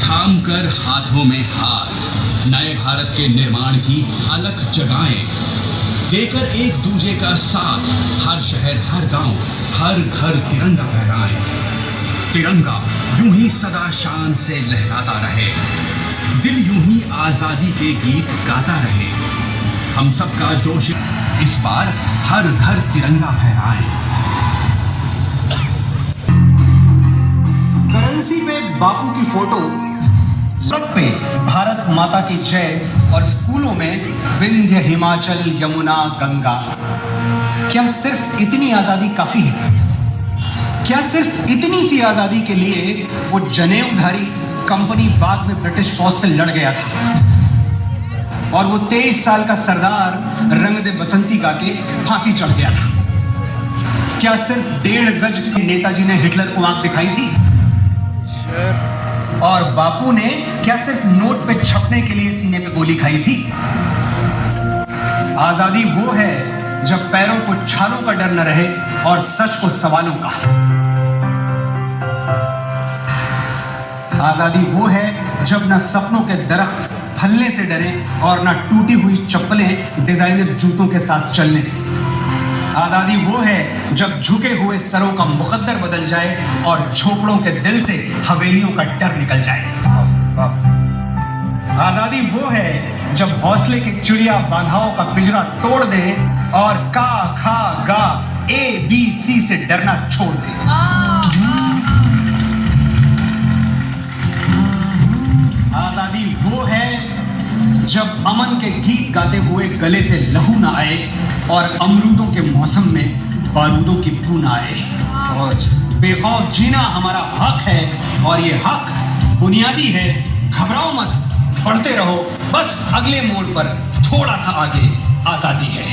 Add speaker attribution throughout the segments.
Speaker 1: थाम कर हाथों में हाथ नए भारत के निर्माण की अलख जगाएं, देकर एक दूजे का साथ हर शहर, हर गांव, हर घर तिरंगा फहराएं। तिरंगा यूं ही सदा शान से लहराता रहे, दिल यूं ही आजादी के गीत गाता रहे। हम सबका जोश इस बार हर घर तिरंगा फहराएं।
Speaker 2: करेंसी पे बापू की फोटो, लग पे भारत माता की जय और स्कूलों में विंध्य, हिमाचल, यमुना, गंगा। क्या सिर्फ इतनी आजादी काफी है? क्या सिर्फ इतनी सी आजादी के लिए वो जनेऊधारी कंपनी बाग में ब्रिटिश फौज से लड़ गया था और वो 23 साल का सरदार रंग दे बसंती गा के फांसी चढ़ गया था? क्या सिर्फ 1.5 गज नेताजी ने हिटलर को आंख दिखाई थी? और बापू ने क्या सिर्फ नोट पे छपने के लिए सीने पे गोली खाई थी? आजादी वो है जब पैरों को छालों का डर न रहे और सच को सवालों का। आजादी वो है जब न सपनों के दरख्त फलने से डरे और न टूटी हुई चप्पलें डिजाइनर जूतों के साथ चलने से। आजादी वो है जब झुके हुए सरों का मुकद्दर बदल जाए और झोपड़ों के दिल से हवेलियों का डर निकल जाए। आजादी वो है जब हौसले की चिड़िया बाधाओं का पिंजरा तोड़ दे और का खा गा ABC से डरना छोड़ दे। आजादी वो है जब अमन के गीत गाते हुए गले से लहू ना आए और अमरूदों के मौसम में बारूदों की बू ना आए। बेखौफ जीना हमारा हक है और ये हक बुनियादी है। घबराओ मत, पढ़ते रहो, बस अगले मोड़ पर थोड़ा सा आगे आजादी है।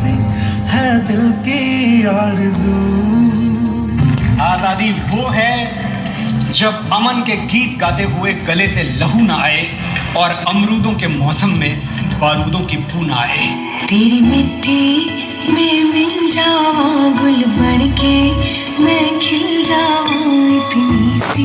Speaker 3: से है दिल की आरज़ू।
Speaker 2: आजादी वो है जब अमन के गीत गाते हुए गले से लहू ना आए और अमरूदों के मौसम में बारूदों की बू ना आए।
Speaker 4: तेरी मिट्टी में मिल जाऊं गुल बन के, मैं खिल जाऊं इतनी सी